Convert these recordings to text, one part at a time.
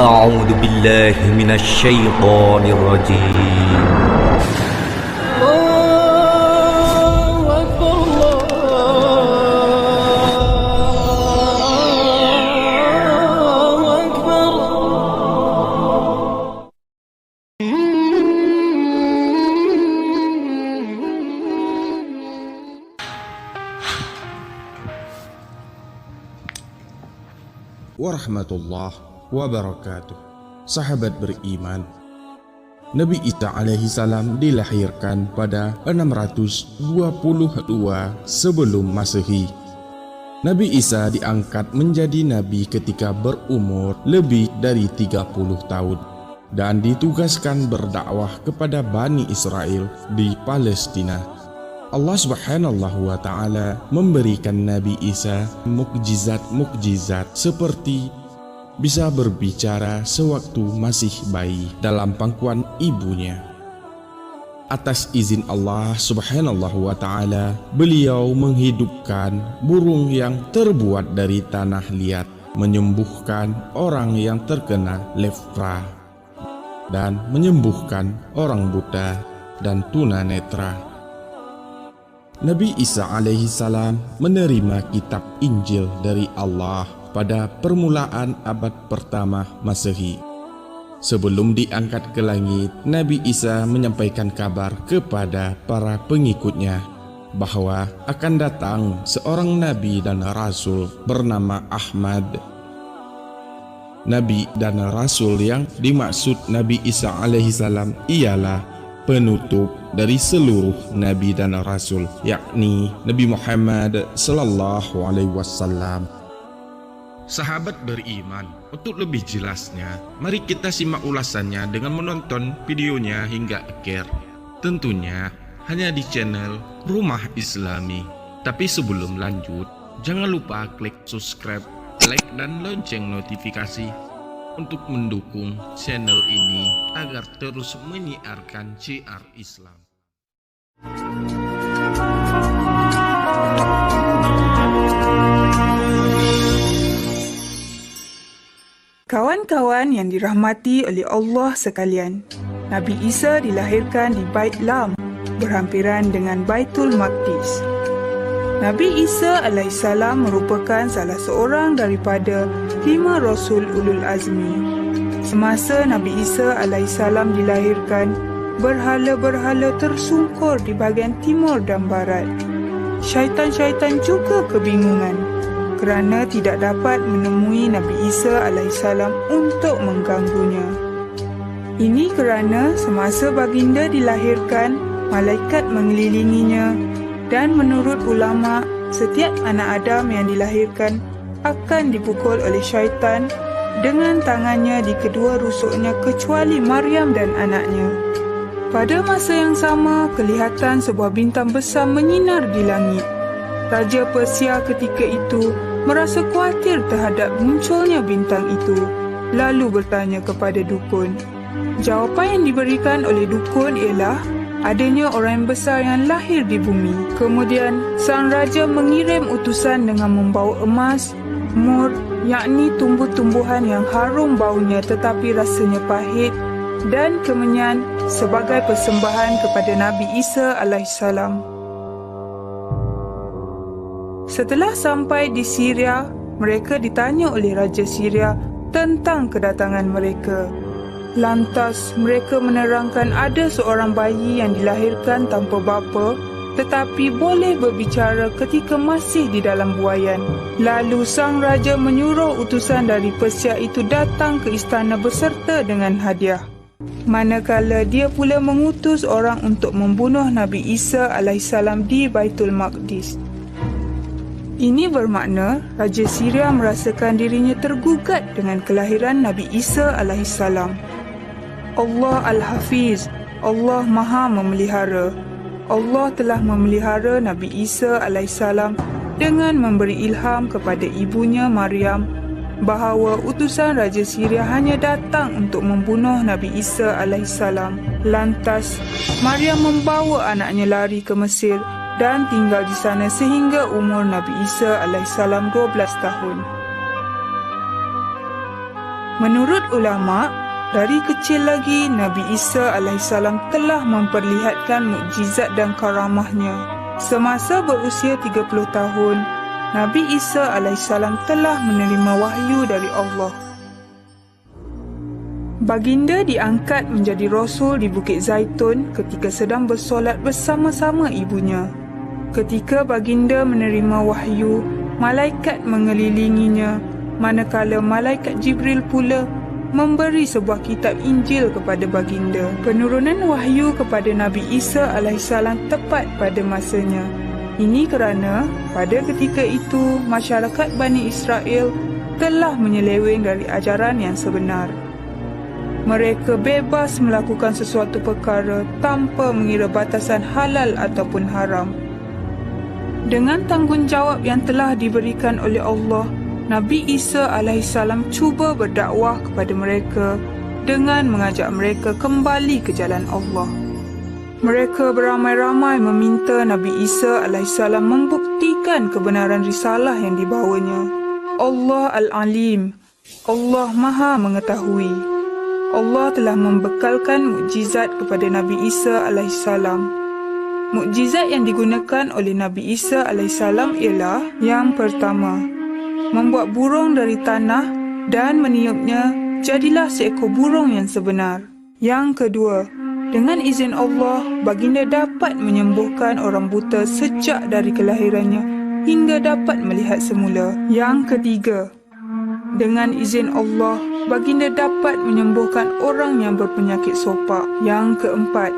أعوذ بالله من الشيطان الرجيم. Warahmatullahi wabarakatuh. Sahabat beriman, Nabi Isa alaihi salam dilahirkan pada 622 sebelum Masehi. Nabi Isa diangkat menjadi nabi ketika berumur lebih dari 30 tahun dan ditugaskan berdakwah kepada Bani Israel di Palestina. Allah Subhanahu wa Ta'ala memberikan Nabi Isa mukjizat-mukjizat seperti bisa berbicara sewaktu masih bayi dalam pangkuan ibunya. Atas izin Allah Subhanahu wa Ta'ala, beliau menghidupkan burung yang terbuat dari tanah liat, menyembuhkan orang yang terkena lepra, dan menyembuhkan orang buta dan tunanetra. Nabi Isa alaihi salam menerima kitab Injil dari Allah pada permulaan abad pertama Masehi. Sebelum diangkat ke langit, Nabi Isa menyampaikan kabar kepada para pengikutnya bahwa akan datang seorang nabi dan rasul bernama Ahmad. Nabi dan rasul yang dimaksud Nabi Isa alaihi salam ialah penutup dari seluruh nabi dan rasul, yakni Nabi Muhammad sallallahu alaihi wasallam. Sahabat beriman, untuk lebih jelasnya, mari kita simak ulasannya dengan menonton videonya hingga akhir. Tentunya hanya di channel Rumah Islami. Tapi sebelum lanjut, jangan lupa klik subscribe, like dan lonceng notifikasi untuk mendukung channel ini agar terus menyiarkan syiar Islam. Kawan-kawan yang dirahmati oleh Allah sekalian, Nabi Isa dilahirkan di Bait Lam, berhampiran dengan Baitul Maqdis. Nabi Isa alaihissalam merupakan salah seorang daripada 5 Rasul Ulul Azmi. Semasa Nabi Isa alaihissalam dilahirkan, berhala-berhala tersungkur di bahagian timur dan barat. Syaitan-syaitan juga kebingungan kerana tidak dapat menemui Nabi Isa alaihissalam untuk mengganggunya. Ini kerana semasa baginda dilahirkan, malaikat mengelilinginya. Dan menurut ulama, setiap anak Adam yang dilahirkan akan dipukul oleh syaitan dengan tangannya di kedua rusuknya kecuali Maryam dan anaknya. Pada masa yang sama, kelihatan sebuah bintang besar menyinar di langit. Raja Persia ketika itu merasa khawatir terhadap munculnya bintang itu, lalu bertanya kepada dukun. Jawapan yang diberikan oleh dukun ialah adanya orang besar yang lahir di bumi. Kemudian, sang raja mengirim utusan dengan membawa emas, mur, yakni tumbuh-tumbuhan yang harum baunya tetapi rasanya pahit, dan kemenyan sebagai persembahan kepada Nabi Isa alaihissalam. Setelah sampai di Syria, mereka ditanya oleh Raja Syria tentang kedatangan mereka. Lantas mereka menerangkan ada seorang bayi yang dilahirkan tanpa bapa tetapi boleh berbicara ketika masih di dalam buaian. Lalu sang raja menyuruh utusan dari Persia itu datang ke istana beserta dengan hadiah. Manakala dia pula mengutus orang untuk membunuh Nabi Isa alaihissalam di Baitul Maqdis. Ini bermakna Raja Syria merasakan dirinya tergugat dengan kelahiran Nabi Isa alaihissalam. Allah Al-Hafiz, Allah Maha Memelihara. Allah telah memelihara Nabi Isa alaihissalam dengan memberi ilham kepada ibunya Maryam bahawa utusan Raja Syria hanya datang untuk membunuh Nabi Isa alaihissalam. Lantas, Maryam membawa anaknya lari ke Mesir dan tinggal di sana sehingga umur Nabi Isa alaihissalam 12 tahun. Menurut ulama, dari kecil lagi Nabi Isa AS telah memperlihatkan mukjizat dan karamahnya. Semasa berusia 30 tahun, Nabi Isa AS telah menerima wahyu dari Allah. Baginda diangkat menjadi Rasul di Bukit Zaitun ketika sedang bersolat bersama-sama ibunya. Ketika baginda menerima wahyu, malaikat mengelilinginya, manakala malaikat Jibril pula memberi sebuah kitab Injil kepada baginda. Penurunan wahyu kepada Nabi Isa AS tepat pada masanya. Ini kerana pada ketika itu masyarakat Bani Israel telah menyeleweng dari ajaran yang sebenar. Mereka bebas melakukan sesuatu perkara tanpa mengira batasan halal ataupun haram. Dengan tanggungjawab yang telah diberikan oleh Allah, Nabi Isa AS cuba berdakwah kepada mereka dengan mengajak mereka kembali ke jalan Allah. Mereka beramai-ramai meminta Nabi Isa AS membuktikan kebenaran risalah yang dibawanya. Allah Al-Alim, Allah Maha Mengetahui. Allah telah membekalkan mukjizat kepada Nabi Isa AS. Mukjizat yang digunakan oleh Nabi Isa AS ialah yang pertama, membuat burung dari tanah dan meniupnya jadilah seekor burung yang sebenar. Yang kedua, dengan izin Allah, baginda dapat menyembuhkan orang buta sejak dari kelahirannya hingga dapat melihat semula. Yang ketiga, dengan izin Allah, baginda dapat menyembuhkan orang yang berpenyakit sopak. Yang keempat,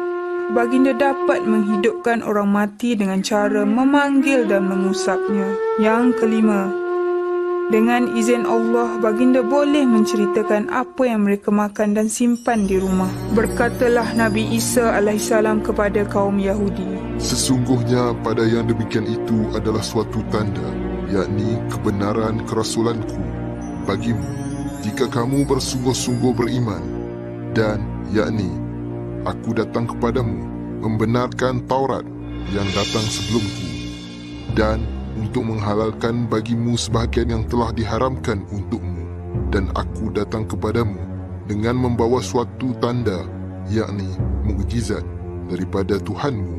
baginda dapat menghidupkan orang mati dengan cara memanggil dan mengusapnya. Yang kelima, dengan izin Allah, baginda boleh menceritakan apa yang mereka makan dan simpan di rumah. Berkatalah Nabi Isa AS kepada kaum Yahudi, "Sesungguhnya pada yang demikian itu adalah suatu tanda, yakni kebenaran kerasulanku bagimu, jika kamu bersungguh-sungguh beriman, dan yakni aku datang kepadamu membenarkan Taurat yang datang sebelumku, dan untuk menghalalkan bagimu sebahagian yang telah diharamkan untukmu, dan aku datang kepadamu dengan membawa suatu tanda, yakni mukjizat daripada Tuhanmu.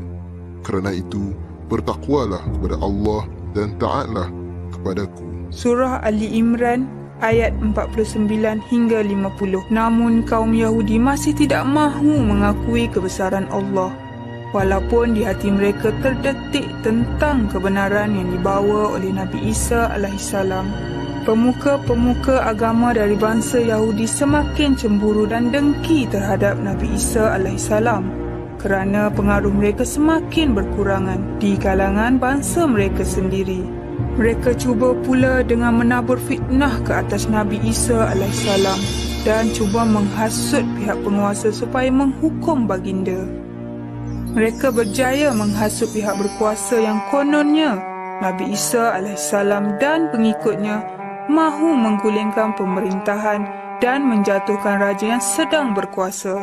Kerana itu, bertakwalah kepada Allah dan taatlah kepadaku." Surah Ali Imran ayat 49 hingga 50. Namun kaum Yahudi masih tidak mahu mengakui kebesaran Allah, walaupun di hati mereka terdetik tentang kebenaran yang dibawa oleh Nabi Isa AS. Pemuka-pemuka agama dari bangsa Yahudi semakin cemburu dan dengki terhadap Nabi Isa AS kerana pengaruh mereka semakin berkurangan di kalangan bangsa mereka sendiri. Mereka cuba pula dengan menabur fitnah ke atas Nabi Isa AS dan cuba menghasut pihak penguasa supaya menghukum baginda. Mereka berjaya menghasut pihak berkuasa yang kononnya Nabi Isa AS dan pengikutnya mahu menggulingkan pemerintahan dan menjatuhkan raja yang sedang berkuasa.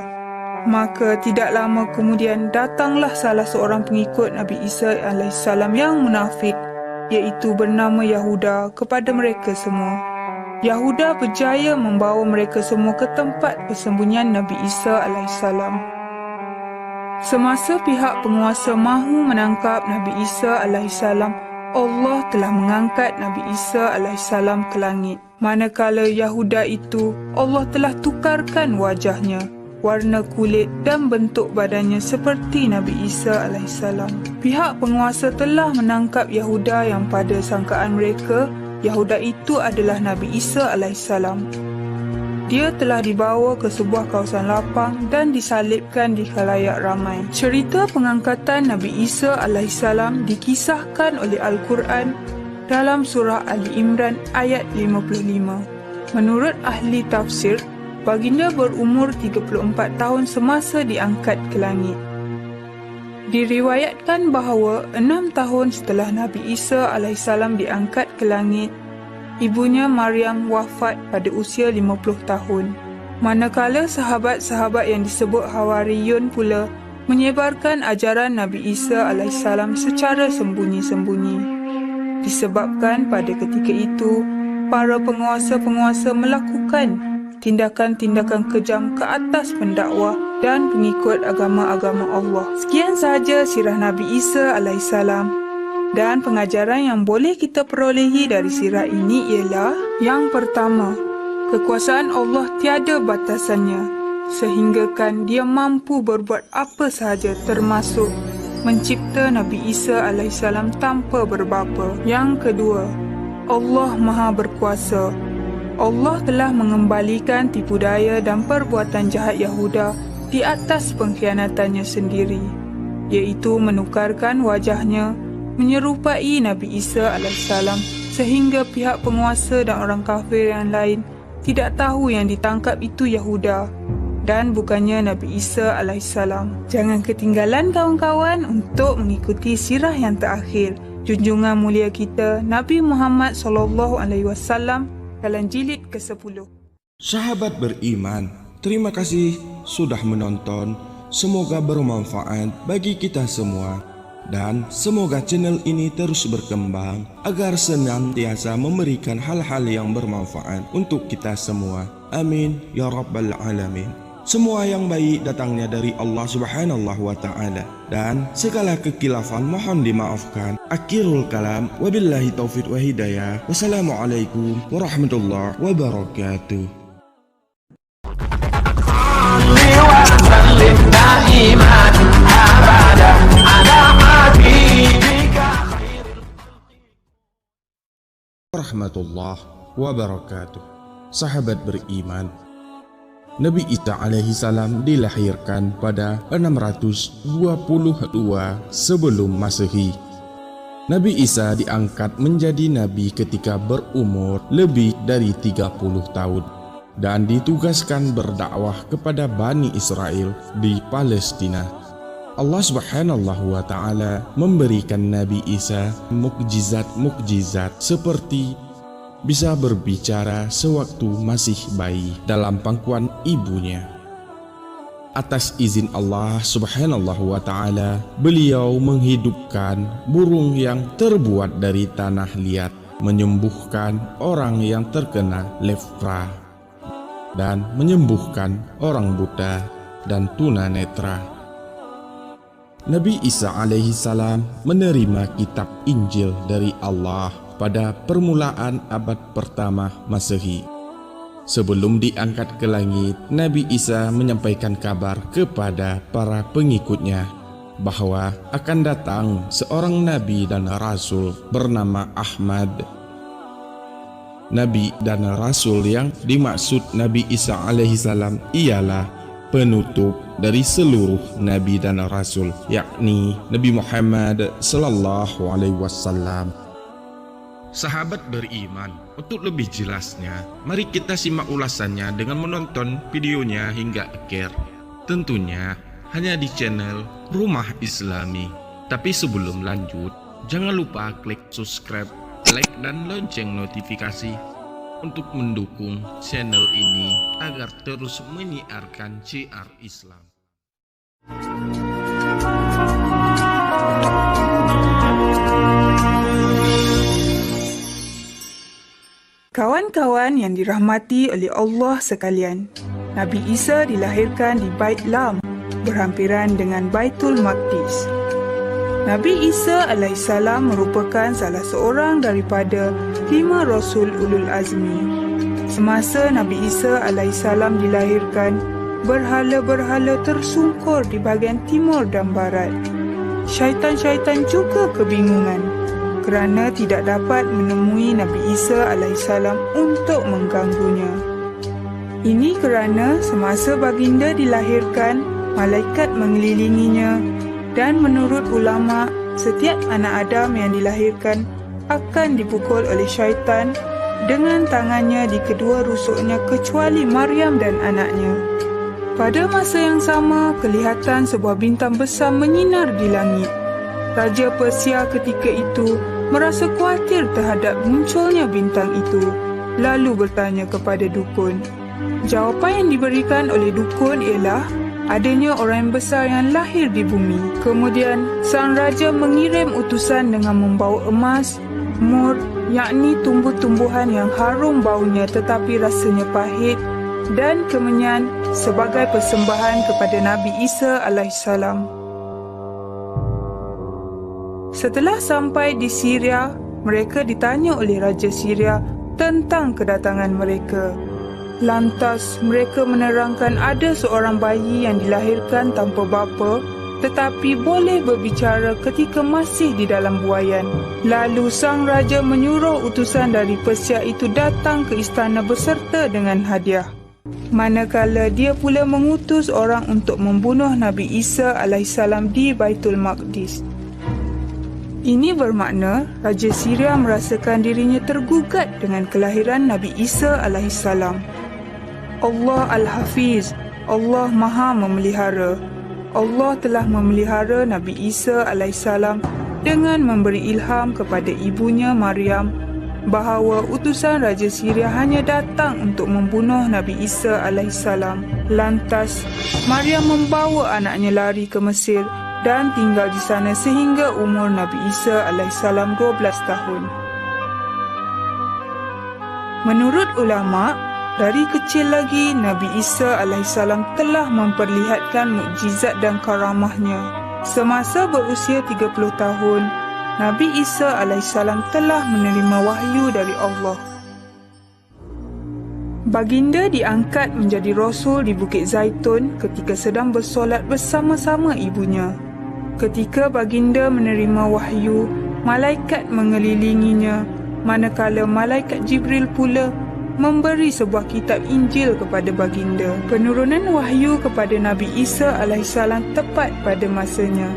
Maka tidak lama kemudian datanglah salah seorang pengikut Nabi Isa AS yang munafik, iaitu bernama Yahuda, kepada mereka semua. Yahuda berjaya membawa mereka semua ke tempat persembunyian Nabi Isa AS. Semasa pihak penguasa mahu menangkap Nabi Isa AS, Allah telah mengangkat Nabi Isa AS ke langit. Manakala Yahuda itu, Allah telah tukarkan wajahnya, warna kulit dan bentuk badannya seperti Nabi Isa AS. Pihak penguasa telah menangkap Yahuda yang pada sangkaan mereka, Yahuda itu adalah Nabi Isa AS. Dia telah dibawa ke sebuah kawasan lapang dan disalibkan di khalayak ramai. Cerita pengangkatan Nabi Isa AS dikisahkan oleh Al-Quran dalam surah Ali Imran ayat 55. Menurut ahli tafsir, baginda berumur 34 tahun semasa diangkat ke langit. Diriwayatkan bahawa 6 tahun setelah Nabi Isa AS diangkat ke langit, ibunya Maryam wafat pada usia 50 tahun. Manakala sahabat-sahabat yang disebut Hawariyun pula menyebarkan ajaran Nabi Isa AS secara sembunyi-sembunyi. Disebabkan pada ketika itu, para penguasa-penguasa melakukan tindakan-tindakan kejam ke atas pendakwah dan pengikut agama-agama Allah. Sekian sahaja sirah Nabi Isa alaihissalam. Dan pengajaran yang boleh kita perolehi dari sirah ini ialah: yang pertama, kekuasaan Allah tiada batasannya, sehinggakan Dia mampu berbuat apa sahaja, termasuk mencipta Nabi Isa alaihissalam tanpa berbapa. Yang kedua, Allah Maha Berkuasa. Allah telah mengembalikan tipu daya dan perbuatan jahat Yahuda di atas pengkhianatannya sendiri, iaitu menukarkan wajahnya menyerupai Nabi Isa alaihissalam sehingga pihak penguasa dan orang kafir yang lain tidak tahu yang ditangkap itu Yahuda dan bukannya Nabi Isa alaihissalam. Jangan ketinggalan kawan-kawan untuk mengikuti sirah yang terakhir junjungan mulia kita Nabi Muhammad SAW dalam jilid ke-10. Sahabat beriman, terima kasih sudah menonton. Semoga bermanfaat bagi kita semua. Dan semoga channel ini terus berkembang agar senantiasa memberikan hal-hal yang bermanfaat untuk kita semua. Amin ya rabbal alamin. Semua yang baik datangnya dari Allah Subhanahu wa ta'ala, dan segala kekilafan mohon dimaafkan. Akhirul kalam, wabillahi taufiq wa hidayah. Wassalamualaikum warahmatullahi wabarakatuh. Warahmatullahi wabarakatuh. Sahabat beriman, Nabi Isa alaihissalam dilahirkan pada 622 sebelum Masehi. Nabi Isa diangkat menjadi nabi ketika berumur lebih dari 30 tahun dan ditugaskan berdakwah kepada Bani Israel di Palestina. Allah Subhanahu wa ta'ala memberikan Nabi Isa mukjizat-mukjizat seperti bisa berbicara sewaktu masih bayi dalam pangkuan ibunya. Atas izin Allah Subhanahu wa ta'ala, beliau menghidupkan burung yang terbuat dari tanah liat, menyembuhkan orang yang terkena lepra, dan menyembuhkan orang buta dan tunanetra. Nabi Isa alaihissalam menerima kitab Injil dari Allah pada permulaan abad pertama Masehi. Sebelum diangkat ke langit, Nabi Isa menyampaikan kabar kepada para pengikutnya bahwa akan datang seorang nabi dan rasul bernama Ahmad. Nabi dan rasul yang dimaksud Nabi Isa alaihissalam ialah penutup dari seluruh nabi dan rasul, yakni Nabi Muhammad sallallahu alaihi wasallam. Sahabat beriman, untuk lebih jelasnya, mari kita simak ulasannya dengan menonton videonya hingga akhir. Tentunya hanya di channel Rumah Islami. Tapi sebelum lanjut, jangan lupa klik subscribe, like, dan lonceng notifikasi untuk mendukung channel ini agar terus menyiarkan syiar Islam. Kawan-kawan yang dirahmati oleh Allah sekalian, Nabi Isa dilahirkan di Bait Lam, berhampiran dengan Baitul Maqdis. Nabi Isa alaihissalam merupakan salah seorang daripada 5 Rasul Ulul Azmi. Semasa Nabi Isa alaihissalam dilahirkan, berhala-berhala tersungkur di bahagian timur dan barat. Syaitan-syaitan juga kebingungan kerana tidak dapat menemui Nabi Isa alaihissalam untuk mengganggunya. Ini kerana semasa baginda dilahirkan, malaikat mengelilinginya, dan menurut ulama, setiap anak Adam yang dilahirkan akan dipukul oleh syaitan dengan tangannya di kedua rusuknya kecuali Maryam dan anaknya. Pada masa yang sama, kelihatan sebuah bintang besar menyinar di langit. Raja Persia ketika itu merasa khawatir terhadap munculnya bintang itu, lalu bertanya kepada dukun. Jawapan yang diberikan oleh dukun ialah adanya orang besar yang lahir di bumi. Kemudian sang raja mengirim utusan dengan membawa emas, mur, yakni tumbuh-tumbuhan yang harum baunya tetapi rasanya pahit, dan kemenyan sebagai persembahan kepada Nabi Isa alaihissalam. Setelah sampai di Syria, mereka ditanya oleh Raja Syria tentang kedatangan mereka. Lantas mereka menerangkan ada seorang bayi yang dilahirkan tanpa bapa tetapi boleh berbicara ketika masih di dalam buaian. Lalu sang raja menyuruh utusan dari Persia itu datang ke istana beserta dengan hadiah. Manakala dia pula mengutus orang untuk membunuh Nabi Isa alaihissalam di Baitul Maqdis. Ini bermakna Raja Syria merasakan dirinya tergugat dengan kelahiran Nabi Isa alaihissalam. Allah Al-Hafiz, Allah Maha Memelihara. Allah telah memelihara Nabi Isa alaihissalam dengan memberi ilham kepada ibunya Maryam bahawa utusan Raja Syria hanya datang untuk membunuh Nabi Isa alaihissalam. Lantas Maryam membawa anaknya lari ke Mesir dan tinggal di sana sehingga umur Nabi Isa alaihissalam 12 tahun. Menurut ulama, dari kecil lagi Nabi Isa alaihissalam telah memperlihatkan mukjizat dan karamahnya. Semasa berusia 30 tahun, Nabi Isa alaihissalam telah menerima wahyu dari Allah. Baginda diangkat menjadi Rasul di Bukit Zaitun ketika sedang bersolat bersama-sama ibunya. Ketika baginda menerima wahyu, malaikat mengelilinginya, manakala malaikat Jibril pula memberi sebuah kitab Injil kepada baginda. Penurunan wahyu kepada Nabi Isa alaihissalam tepat pada masanya.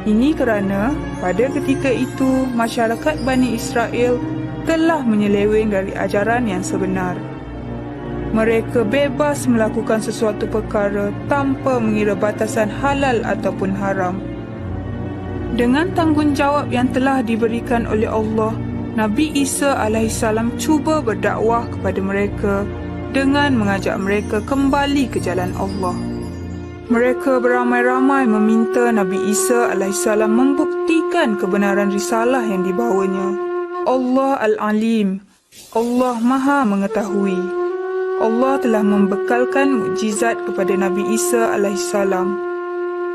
Ini kerana pada ketika itu masyarakat Bani Israel telah menyeleweng dari ajaran yang sebenar. Mereka bebas melakukan sesuatu perkara tanpa mengira batasan halal ataupun haram. Dengan tanggungjawab yang telah diberikan oleh Allah, Nabi Isa alaihissalam cuba berdakwah kepada mereka dengan mengajak mereka kembali ke jalan Allah. Mereka beramai-ramai meminta Nabi Isa alaihissalam membuktikan kebenaran risalah yang dibawanya. Allah Al-Alim, Allah Maha Mengetahui. Allah telah membekalkan mukjizat kepada Nabi Isa alaihissalam.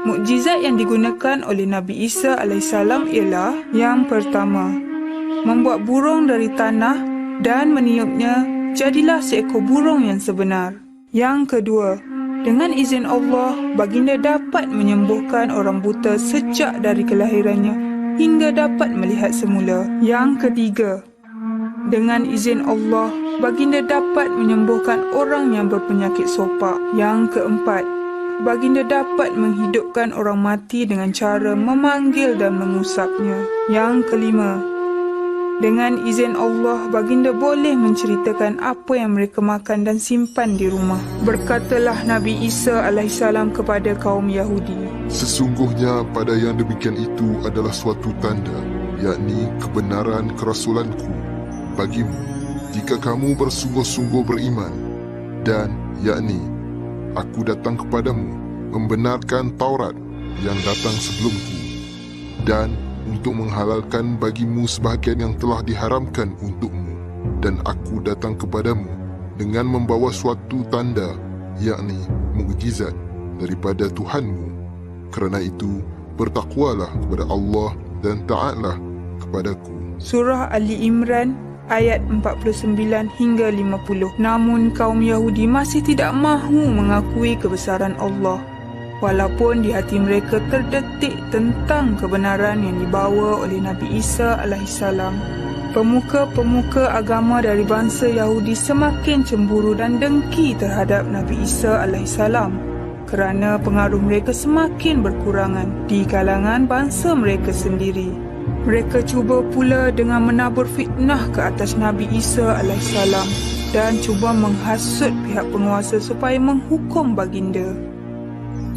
Mukjizat yang digunakan oleh Nabi Isa alaihissalam ialah: yang pertama, membuat burung dari tanah dan meniupnya jadilah seekor burung yang sebenar. Yang kedua, dengan izin Allah, baginda dapat menyembuhkan orang buta sejak dari kelahirannya hingga dapat melihat semula. Yang ketiga, dengan izin Allah, baginda dapat menyembuhkan orang yang berpenyakit sopak. Yang keempat, baginda dapat menghidupkan orang mati dengan cara memanggil dan mengusapnya. Yang kelima, dengan izin Allah, baginda boleh menceritakan apa yang mereka makan dan simpan di rumah. Berkatalah Nabi Isa alaihissalam kepada kaum Yahudi, Sesungguhnya pada yang demikian itu adalah suatu tanda, yakni kebenaran kerasulanku bagimu, jika kamu bersungguh-sungguh beriman, dan yakni aku datang kepadamu membenarkan Taurat yang datang sebelumku, dan untuk menghalalkan bagimu sebahagian yang telah diharamkan untukmu, dan aku datang kepadamu dengan membawa suatu tanda, yakni mukjizat daripada Tuhanmu. Kerana itu, bertakwalah kepada Allah dan taatlah kepadaku. Surah Ali Imran ayat 49 hingga 50. Namun kaum Yahudi masih tidak mahu mengakui kebesaran Allah, walaupun di hati mereka terdetik tentang kebenaran yang dibawa oleh Nabi Isa alaihissalam. Pemuka-pemuka agama dari bangsa Yahudi semakin cemburu dan dengki terhadap Nabi Isa alaihissalam kerana pengaruh mereka semakin berkurangan di kalangan bangsa mereka sendiri. Mereka cuba pula dengan menabur fitnah ke atas Nabi Isa alaihissalam dan cuba menghasut pihak penguasa supaya menghukum baginda.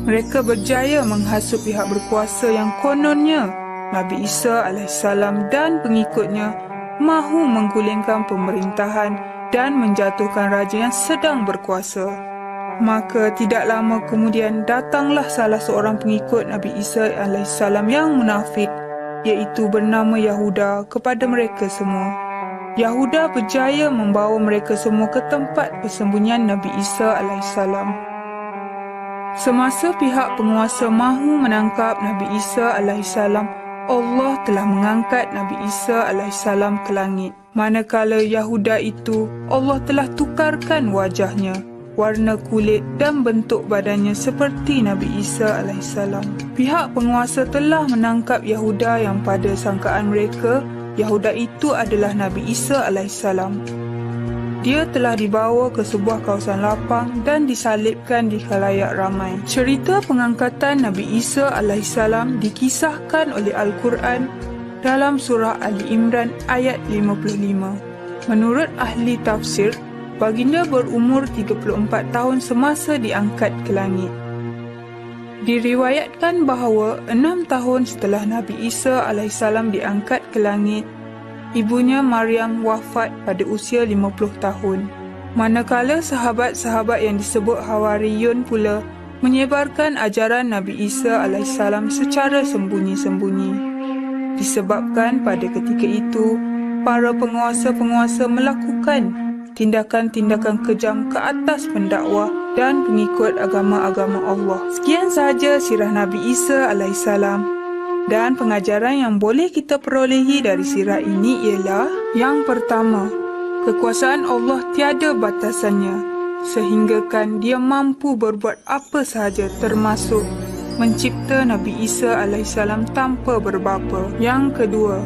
Mereka berjaya menghasut pihak berkuasa yang kononnya Nabi Isa alaihissalam dan pengikutnya mahu menggulingkan pemerintahan dan menjatuhkan raja yang sedang berkuasa. Maka tidak lama kemudian datanglah salah seorang pengikut Nabi Isa alaihissalam yang munafik, iaitu bernama Yahuda, kepada mereka semua. Yahuda berjaya membawa mereka semua ke tempat persembunyian Nabi Isa alaihissalam. Semasa pihak penguasa mahu menangkap Nabi Isa alaihissalam, Allah telah mengangkat Nabi Isa alaihissalam ke langit. Manakala Yahuda itu, Allah telah tukarkan wajahnya, warna kulit dan bentuk badannya seperti Nabi Isa alaihissalam. Pihak penguasa telah menangkap Yahuda yang pada sangkaan mereka Yahuda itu adalah Nabi Isa alaihissalam. Dia telah dibawa ke sebuah kawasan lapang dan disalibkan di khalayak ramai. Cerita pengangkatan Nabi Isa alaihissalam dikisahkan oleh Al-Quran dalam surah Ali Imran ayat 55. Menurut ahli tafsir, baginda berumur 34 tahun semasa diangkat ke langit. Diriwayatkan bahawa 6 tahun setelah Nabi Isa alaihissalam diangkat ke langit, ibunya Maryam wafat pada usia 50 tahun. Manakala sahabat-sahabat yang disebut Hawariyun pula menyebarkan ajaran Nabi Isa alaihissalam secara sembunyi-sembunyi. Disebabkan pada ketika itu, para penguasa-penguasa melakukan tindakan-tindakan kejam ke atas pendakwah dan pengikut agama-agama Allah. Sekian sahaja sirah Nabi Isa alaihissalam. Dan pengajaran yang boleh kita perolehi dari sirah ini ialah: yang pertama, kekuasaan Allah tiada batasannya, sehinggakan dia mampu berbuat apa sahaja termasuk mencipta Nabi Isa alaihissalam tanpa berbapa. Yang kedua,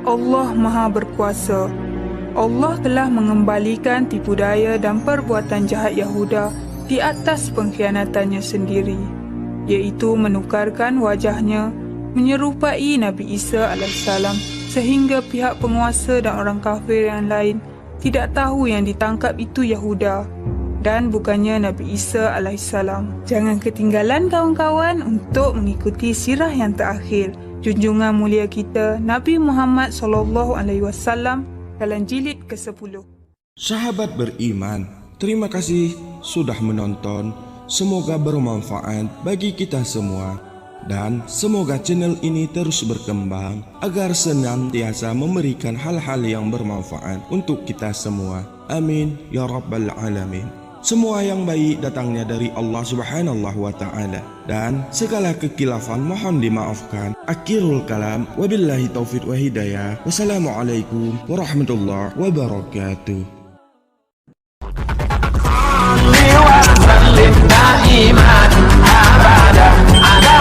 Allah Maha Berkuasa. Allah telah mengembalikan tipu daya dan perbuatan jahat Yahuda di atas pengkhianatannya sendiri, iaitu menukarkan wajahnya menyerupai Nabi Isa alaihissalam sehingga pihak penguasa dan orang kafir yang lain tidak tahu yang ditangkap itu Yahuda dan bukannya Nabi Isa alaihissalam. Jangan ketinggalan kawan-kawan untuk mengikuti sirah yang terakhir junjungan mulia kita Nabi Muhammad SAW dalam jilid ke-10. Sahabat beriman, terima kasih sudah menonton. Semoga bermanfaat bagi kita semua. Dan semoga channel ini terus berkembang agar senantiasa memberikan hal-hal yang bermanfaat untuk kita semua. Amin ya rabbal alamin. Semua yang baik datangnya dari Allah Subhanahu wa taala dan segala kekilafan mohon dimaafkan. Akhirul kalam, wabillahi taufiq wa hidayah. Wassalamualaikum warahmatullahi wabarakatuh. وسلم دائما أبدا على